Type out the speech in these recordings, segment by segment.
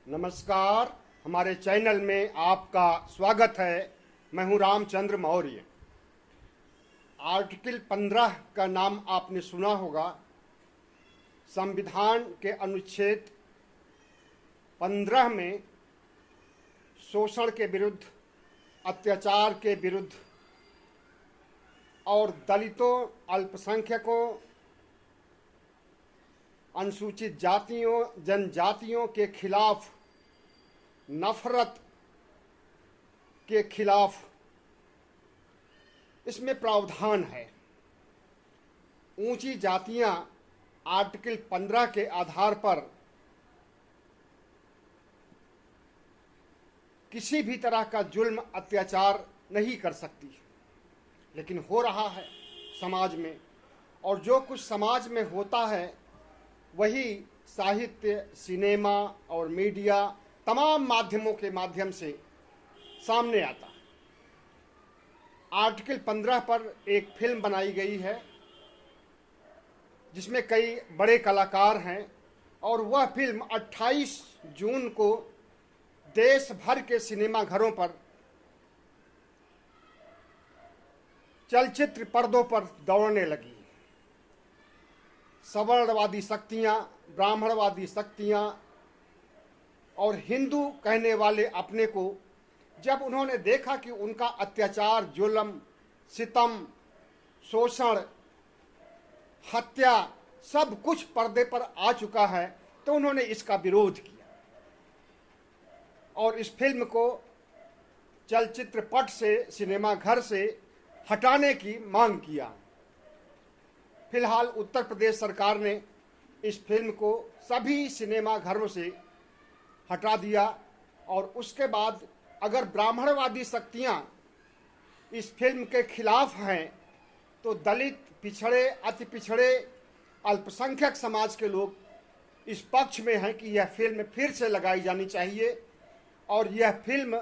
नमस्कार, हमारे चैनल में आपका स्वागत है। मैं हूं रामचंद्र मौर्य। आर्टिकल 15 का नाम आपने सुना होगा। संविधान के अनुच्छेद 15 में शोषण के विरुद्ध, अत्याचार के विरुद्ध और दलितों, अल्पसंख्यकों, अनुसूचित जातियों, जनजातियों के खिलाफ, नफरत के खिलाफ इसमें प्रावधान है। ऊंची जातियां आर्टिकल 15 के आधार पर किसी भी तरह का जुल्म, अत्याचार नहीं कर सकती, लेकिन हो रहा है समाज में। और जो कुछ समाज में होता है वही साहित्य, सिनेमा और मीडिया, तमाम माध्यमों के माध्यम से सामने आता है। आर्टिकल 15 पर एक फिल्म बनाई गई है जिसमें कई बड़े कलाकार हैं, और वह फिल्म 28 जून को देश भर के सिनेमा घरों पर, चलचित्र पर्दों पर दौड़ने लगी। सवर्णवादी शक्तियां, ब्राह्मणवादी शक्तियां और हिंदू कहने वाले अपने को जब उन्होंने देखा कि उनका अत्याचार, जुल्म, सितम, शोषण, हत्या सब कुछ पर्दे पर आ चुका है, तो उन्होंने इसका विरोध किया और इस फिल्म को चलचित्र पट से, सिनेमा घर से हटाने की मांग किया। फिलहाल उत्तर प्रदेश सरकार ने इस फिल्म को सभी सिनेमा घरों से हटा दिया, और उसके बाद अगर ब्राह्मणवादी शक्तियां इस फिल्म के खिलाफ हैं तो दलित, पिछड़े, अति पिछड़े, अल्पसंख्यक समाज के लोग इस पक्ष में हैं कि यह फिल्म फिर से लगाई जानी चाहिए। और यह फिल्म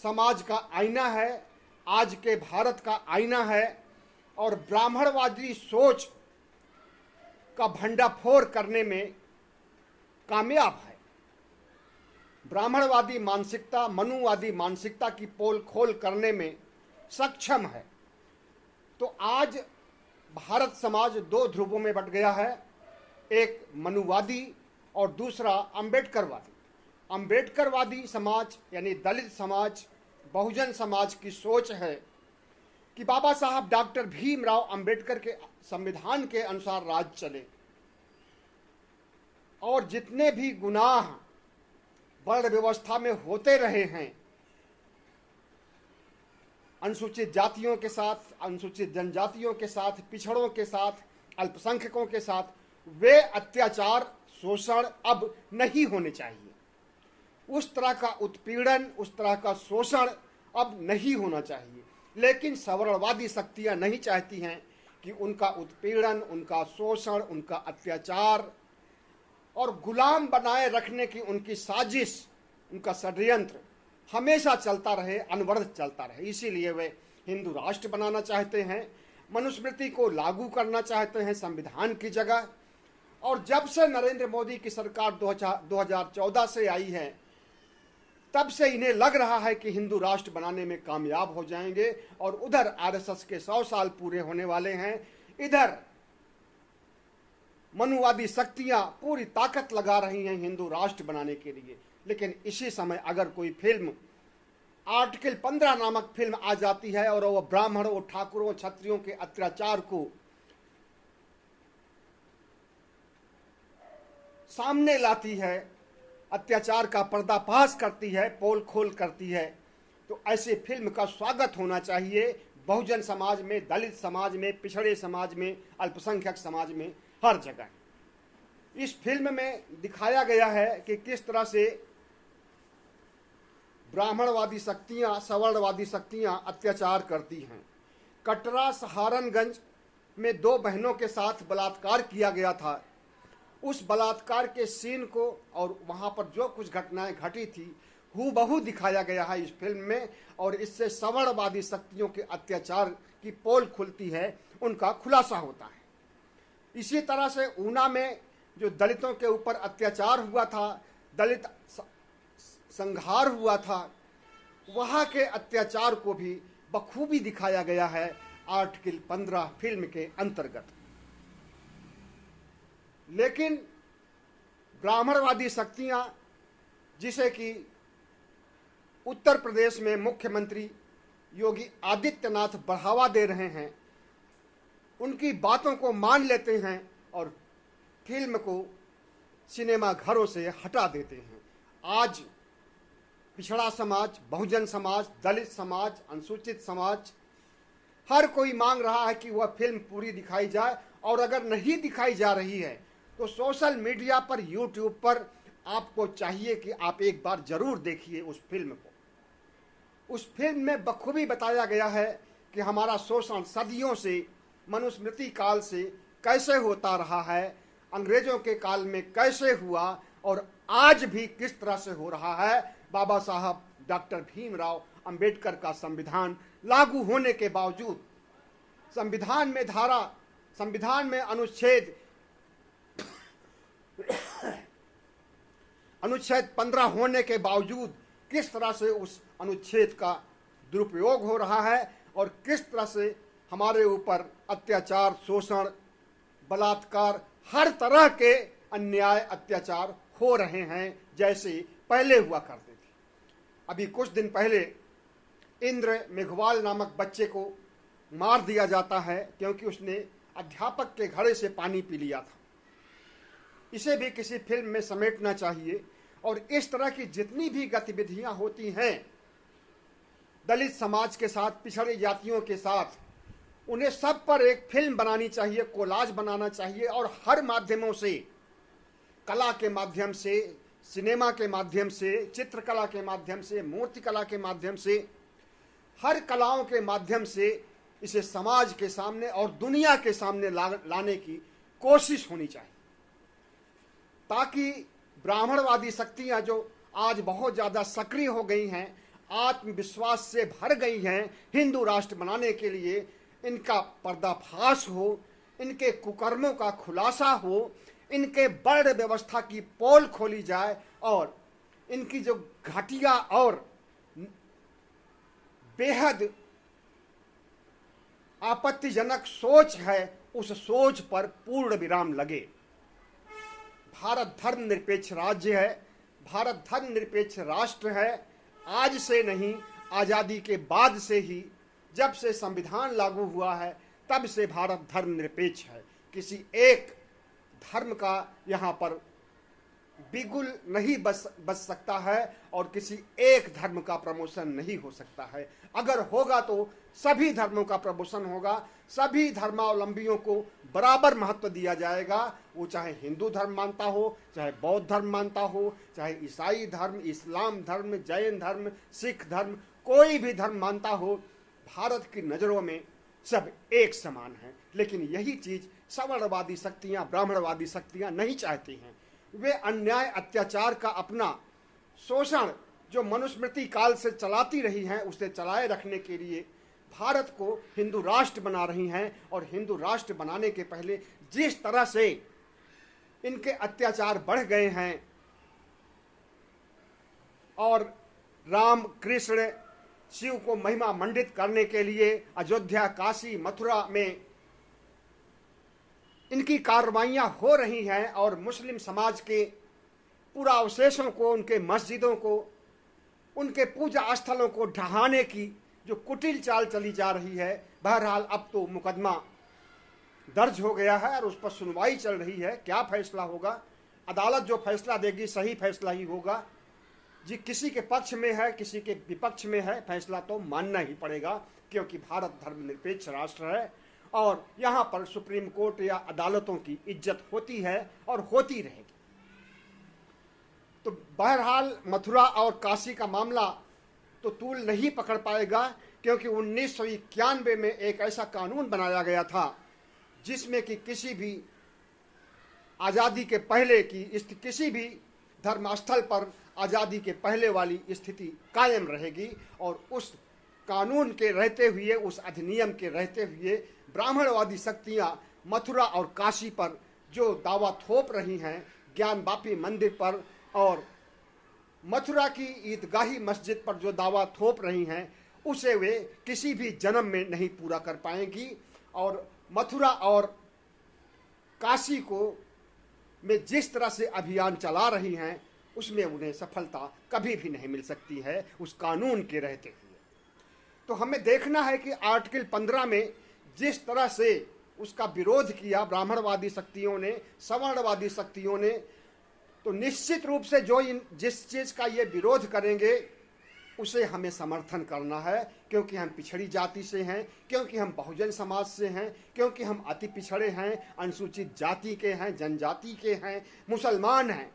समाज का आईना है, आज के भारत का आईना है, और ब्राह्मणवादी सोच का भंडाफोड़ करने में कामयाब है। ब्राह्मणवादी मानसिकता, मनुवादी मानसिकता की पोल खोल करने में सक्षम है। तो आज भारत समाज दो ध्रुवों में बट गया है, एक मनुवादी और दूसरा अंबेडकरवादी। अंबेडकरवादी समाज यानी दलित समाज, बहुजन समाज की सोच है कि बाबा साहब डॉक्टर भीमराव अंबेडकर के संविधान के अनुसार राज चले, और जितने भी गुनाह वर्ण व्यवस्था में होते रहे हैं अनुसूचित जातियों के साथ, अनुसूचित जनजातियों के साथ, पिछड़ों के साथ, अल्पसंख्यकों के साथ, वे अत्याचार, शोषण अब नहीं होने चाहिए। उस तरह का उत्पीड़न, उस तरह का शोषण अब नहीं होना चाहिए। लेकिन सवर्णवादी शक्तियां नहीं चाहती हैं कि उनका उत्पीड़न, उनका शोषण, उनका अत्याचार और गुलाम बनाए रखने की उनकी साजिश, उनका षड्यंत्र हमेशा चलता रहे, अनवरत चलता रहे। इसीलिए वे हिंदू राष्ट्र बनाना चाहते हैं, मनुस्मृति को लागू करना चाहते हैं संविधान की जगह। और जब से नरेंद्र मोदी की सरकार 2014 से आई है, तब से इन्हें लग रहा है कि हिंदू राष्ट्र बनाने में कामयाब हो जाएंगे। और उधर आरएसएस के 100 साल पूरे होने वाले हैं, इधर मनुवादी शक्तियां पूरी ताकत लगा रही हैं हिंदू राष्ट्र बनाने के लिए। लेकिन इसी समय अगर कोई फिल्म, आर्टिकल 15 नामक फिल्म आ जाती है और वह ब्राह्मणों, ठाकुरों, क्षत्रियों के अत्याचार को सामने लाती है, अत्याचार का पर्दाफाश करती है, पोल खोल करती है, तो ऐसे फिल्म का स्वागत होना चाहिए बहुजन समाज में, दलित समाज में, पिछड़े समाज में, अल्पसंख्यक समाज में, हर जगह। इस फिल्म में दिखाया गया है कि किस तरह से ब्राह्मणवादी शक्तियां, सवर्णवादी शक्तियां अत्याचार करती हैं। कटरा, सहारनगंज में 2 बहनों के साथ बलात्कार किया गया था। उस बलात्कार के सीन को और वहां पर जो कुछ घटनाएं घटी थी हूबहू दिखाया गया है इस फिल्म में, और इससे सवर्णवादी शक्तियों के अत्याचार की पोल खुलती है, उनका खुलासा होता है। इसी तरह से ऊना में जो दलितों के ऊपर अत्याचार हुआ था, दलित संहार हुआ था, वहाँ के अत्याचार को भी बखूबी दिखाया गया है आर्टिकल 15 फिल्म के अंतर्गत। लेकिन ब्राह्मणवादी शक्तियां, जिसे कि उत्तर प्रदेश में मुख्यमंत्री योगी आदित्यनाथ बढ़ावा दे रहे हैं, उनकी बातों को मान लेते हैं और फिल्म को सिनेमा घरों से हटा देते हैं। आज पिछड़ा समाज, बहुजन समाज, दलित समाज, अनुसूचित समाज, हर कोई मांग रहा है कि वह फिल्म पूरी दिखाई जाए, और अगर नहीं दिखाई जा रही है तो सोशल मीडिया पर, यूट्यूब पर आपको चाहिए कि आप एक बार जरूर देखिए उस फिल्म को। उस फिल्म में बखूबी बताया गया है कि हमारा शोषण सदियों से, मनुस्मृति काल से कैसे होता रहा है, अंग्रेजों के काल में कैसे हुआ और आज भी किस तरह से हो रहा है। बाबा साहब डॉक्टर भीमराव अंबेडकर का संविधान लागू होने के बावजूद, संविधान में अनुच्छेद 15 होने के बावजूद किस तरह से उस अनुच्छेद का दुरुपयोग हो रहा है और किस तरह से हमारे ऊपर अत्याचार, शोषण, बलात्कार, हर तरह के अन्याय, अत्याचार हो रहे हैं जैसे पहले हुआ करते थे। अभी कुछ दिन पहले इंद्र मेघवाल नामक बच्चे को मार दिया जाता है क्योंकि उसने अध्यापक के घड़े से पानी पी लिया था। इसे भी किसी फिल्म में समेटना चाहिए। और इस तरह की जितनी भी गतिविधियां होती हैं दलित समाज के साथ, पिछड़ी जातियों के साथ, उन्हें सब पर एक फिल्म बनानी चाहिए, कोलाज बनाना चाहिए और हर माध्यमों से, कला के माध्यम से, सिनेमा के माध्यम से, चित्रकला के माध्यम से, मूर्तिकला के माध्यम से, हर कलाओं के माध्यम से इसे समाज के सामने और दुनिया के सामने लाने की कोशिश होनी चाहिए, ताकि ब्राह्मणवादी शक्तियां जो आज बहुत ज़्यादा सक्रिय हो गई हैं, आत्मविश्वास से भर गई हैं हिंदू राष्ट्र बनाने के लिए, इनका पर्दाफाश हो, इनके कुकर्मों का खुलासा हो, इनके वर्ण व्यवस्था की पोल खोली जाए और इनकी जो घटिया और बेहद आपत्तिजनक सोच है उस सोच पर पूर्ण विराम लगे। भारत धर्मनिरपेक्ष राज्य है, भारत धर्मनिरपेक्ष राष्ट्र है। आज से नहीं, आज़ादी के बाद से ही, जब से संविधान लागू हुआ है तब से भारत धर्मनिरपेक्ष है। किसी एक धर्म का यहाँ पर बिगुल नहीं बच सकता है और किसी एक धर्म का प्रमोशन नहीं हो सकता है। अगर होगा तो सभी धर्मों का प्रमोशन होगा, सभी धर्मावलंबियों को बराबर महत्व दिया जाएगा। वो चाहे हिंदू धर्म मानता हो, चाहे बौद्ध धर्म मानता हो, चाहे ईसाई धर्म, इस्लाम धर्म, जैन धर्म, सिख धर्म, कोई भी धर्म मानता हो, भारत की नज़रों में सब एक समान है। लेकिन यही चीज़ सवर्णवादी शक्तियाँ, ब्राह्मणवादी शक्तियाँ नहीं चाहती हैं। वे अन्याय, अत्याचार का अपना शोषण जो मनुस्मृति काल से चलाती रही हैं उसे चलाए रखने के लिए भारत को हिंदू राष्ट्र बना रही हैं। और हिंदू राष्ट्र बनाने के पहले जिस तरह से इनके अत्याचार बढ़ गए हैं और राम, कृष्ण, शिव को महिमा मंडित करने के लिए अयोध्या, काशी, मथुरा में इनकी कार्रवाइयाँ हो रही हैं और मुस्लिम समाज के पूरा अवशेषों को, उनके मस्जिदों को, उनके पूजा स्थलों को ढहाने की जो कुटिल चाल चली जा रही है, बहरहाल अब तो मुकदमा दर्ज हो गया है और उस पर सुनवाई चल रही है। क्या फैसला होगा, अदालत जो फैसला देगी सही फैसला ही होगा। जी किसी के पक्ष में है, किसी के विपक्ष में है, फैसला तो मानना ही पड़ेगा क्योंकि भारत धर्मनिरपेक्ष राष्ट्र है और यहाँ पर सुप्रीम कोर्ट या अदालतों की इज्जत होती है और होती रहेगी। तो बहरहाल मथुरा और काशी का मामला तो तूल नहीं पकड़ पाएगा क्योंकि 1991 में एक ऐसा कानून बनाया गया था जिसमें कि किसी भी आज़ादी के पहले की किसी भी धर्मस्थल पर आज़ादी के पहले वाली स्थिति कायम रहेगी। और उस कानून के रहते हुए, उस अधिनियम के रहते हुए ब्राह्मणवादी शक्तियाँ मथुरा और काशी पर जो दावा थोप रही हैं, ज्ञान वापी मंदिर पर और मथुरा की ईदगाही मस्जिद पर जो दावा थोप रही हैं उसे वे किसी भी जन्म में नहीं पूरा कर पाएंगी। और मथुरा और काशी को में जिस तरह से अभियान चला रही हैं उसमें उन्हें सफलता कभी भी नहीं मिल सकती है उस कानून के रहते हुए। तो हमें देखना है कि आर्टिकल 15 में जिस तरह से उसका विरोध किया ब्राह्मणवादी शक्तियों ने, सवर्णवादी शक्तियों ने, तो निश्चित रूप से जो जिस चीज़ का ये विरोध करेंगे उसे हमें समर्थन करना है, क्योंकि हम पिछड़ी जाति से हैं, क्योंकि हम बहुजन समाज से हैं, क्योंकि हम अति पिछड़े हैं, अनुसूचित जाति के हैं, जनजाति के हैं, मुसलमान हैं।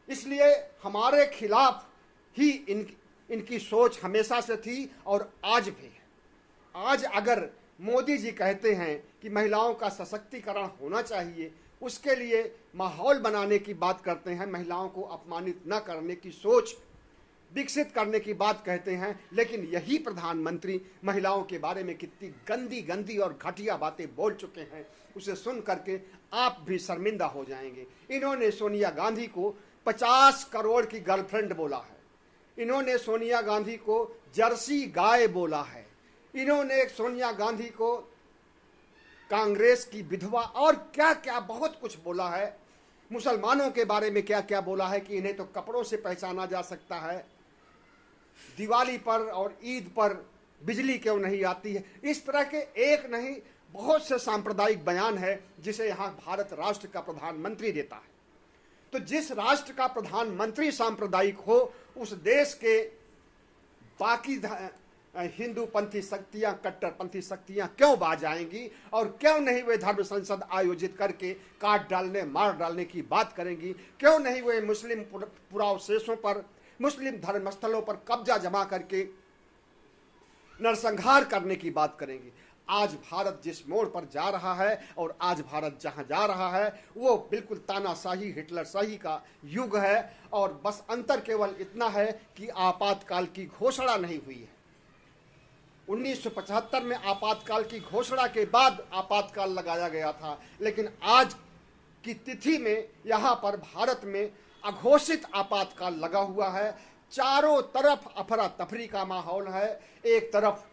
इसलिए हमारे खिलाफ ही इनकी सोच हमेशा से थी और आज भी है। आज अगर मोदी जी कहते हैं कि महिलाओं का सशक्तिकरण होना चाहिए, उसके लिए माहौल बनाने की बात करते हैं, महिलाओं को अपमानित न करने की सोच विकसित करने की बात कहते हैं, लेकिन यही प्रधानमंत्री महिलाओं के बारे में कितनी गंदी गंदी और घटिया बातें बोल चुके हैं, उसे सुन करके आप भी शर्मिंदा हो जाएंगे। इन्होंने सोनिया गांधी को 50 करोड़ की गर्लफ्रेंड बोला है, इन्होंने सोनिया गांधी को जर्सी गाय बोला है, इन्होंने सोनिया गांधी को कांग्रेस की विधवा और क्या क्या बहुत कुछ बोला है। मुसलमानों के बारे में क्या क्या बोला है कि इन्हें तो कपड़ों से पहचाना जा सकता है, दिवाली पर और ईद पर बिजली क्यों नहीं आती है। इस तरह के एक नहीं बहुत से सांप्रदायिक बयान है जिसे यहाँ भारत राष्ट्र का प्रधानमंत्री देता है। तो जिस राष्ट्र का प्रधानमंत्री सांप्रदायिक हो उस देश के बाकी हिंदू पंथी शक्तियां, कट्टरपंथी शक्तियां क्यों बाज आएंगी और क्यों नहीं वे धर्म संसद आयोजित करके काट डालने, मार डालने की बात करेंगी? क्यों नहीं वे मुस्लिम पुरावशेषों पर, मुस्लिम धर्मस्थलों पर कब्जा जमा करके नरसंहार करने की बात करेंगी? आज भारत जिस मोड़ पर जा रहा है और आज भारत जहां जा रहा है वो बिल्कुल तानाशाही, हिटलरशाही का युग है। और बस अंतर केवल इतना है कि आपातकाल की घोषणा नहीं हुई है। 1975 में आपातकाल की घोषणा के बाद आपातकाल लगाया गया था, लेकिन आज की तिथि में यहाँ पर भारत में अघोषित आपातकाल लगा हुआ है। चारों तरफ अफरा तफरी का माहौल है। एक तरफ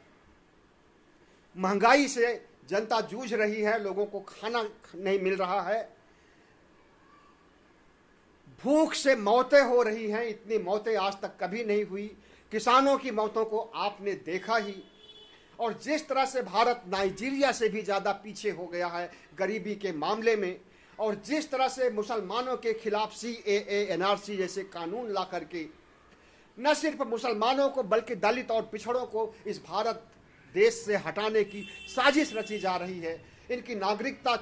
महंगाई से जनता जूझ रही है, लोगों को खाना नहीं मिल रहा है, भूख से मौतें हो रही हैं, इतनी मौतें आज तक कभी नहीं हुई। किसानों की मौतों को आपने देखा ही। और जिस तरह से भारत नाइजीरिया से भी ज़्यादा पीछे हो गया है गरीबी के मामले में, और जिस तरह से मुसलमानों के खिलाफ CAA, NRC जैसे कानून ला करके न सिर्फ मुसलमानों को बल्कि दलित और पिछड़ों को इस भारत देश से हटाने की साजिश रची जा रही है, इनकी नागरिकता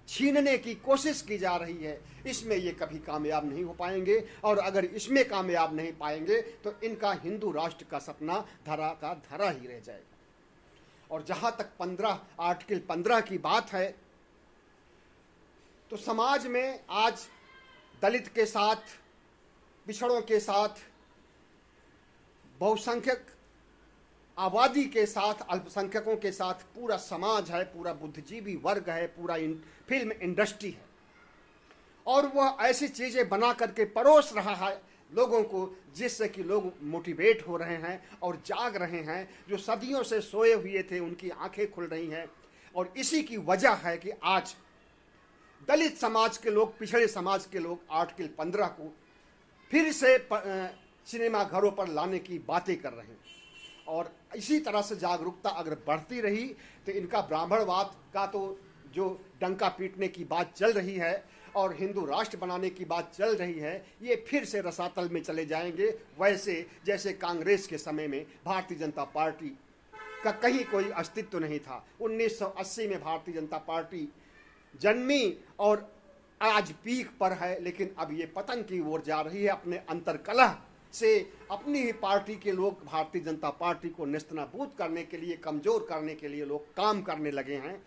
छीनने की कोशिश की जा रही है, इसमें ये कभी कामयाब नहीं हो पाएंगे। और अगर इसमें कामयाब नहीं पाएंगे तो इनका हिंदू राष्ट्र का सपना धरा का धरा ही रह जाएगा। और जहां तक आर्टिकल 15 की बात है, तो समाज में आज दलित के साथ, पिछड़ों के साथ, बहुसंख्यक आबादी के साथ, अल्पसंख्यकों के साथ पूरा समाज है, पूरा बुद्धिजीवी वर्ग है, पूरा फिल्म इंडस्ट्री है। और वह ऐसी चीज़ें बना करके परोस रहा है लोगों को जिससे कि लोग मोटिवेट हो रहे हैं और जाग रहे हैं। जो सदियों से सोए हुए थे उनकी आंखें खुल रही हैं। और इसी की वजह है कि आज दलित समाज के लोग, पिछड़े समाज के लोग आर्टिकल 15 को फिर से सिनेमा घरों पर लाने की बातें कर रहे हैं। और इसी तरह से जागरूकता अगर बढ़ती रही तो इनका ब्राह्मणवाद का तो जो डंका पीटने की बात चल रही है और हिंदू राष्ट्र बनाने की बात चल रही है, ये फिर से रसातल में चले जाएंगे, वैसे जैसे कांग्रेस के समय में भारतीय जनता पार्टी का कहीं कोई अस्तित्व नहीं था। 1980 में भारतीय जनता पार्टी जन्मी और आज पीक पर है, लेकिन अब ये पतन की ओर जा रही है। अपने अंतर्कलह से अपनी ही पार्टी के लोग भारतीय जनता पार्टी को नेस्तनाबूद करने के लिए, कमज़ोर करने के लिए लोग काम करने लगे हैं।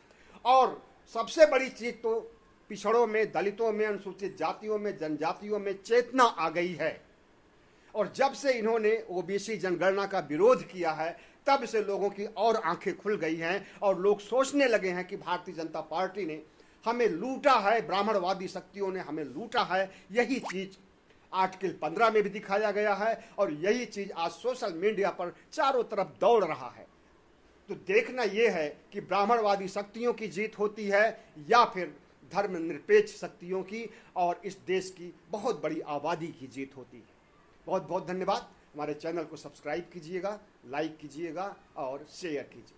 और सबसे बड़ी चीज़ तो पिछड़ों में, दलितों में, अनुसूचित जातियों में, जनजातियों में चेतना आ गई है। और जब से इन्होंने OBC जनगणना का विरोध किया है तब से लोगों की और आंखें खुल गई हैं और लोग सोचने लगे हैं कि भारतीय जनता पार्टी ने हमें लूटा है, ब्राह्मणवादी शक्तियों ने हमें लूटा है। यही चीज़ आर्टिकल 15 में भी दिखाया गया है और यही चीज आज सोशल मीडिया पर चारों तरफ दौड़ रहा है। तो देखना यह है कि ब्राह्मणवादी शक्तियों की जीत होती है या फिर धर्मनिरपेक्ष शक्तियों की और इस देश की बहुत बड़ी आबादी की जीत होती है। बहुत बहुत धन्यवाद। हमारे चैनल को सब्सक्राइब कीजिएगा, लाइक कीजिएगा और शेयर कीजिए।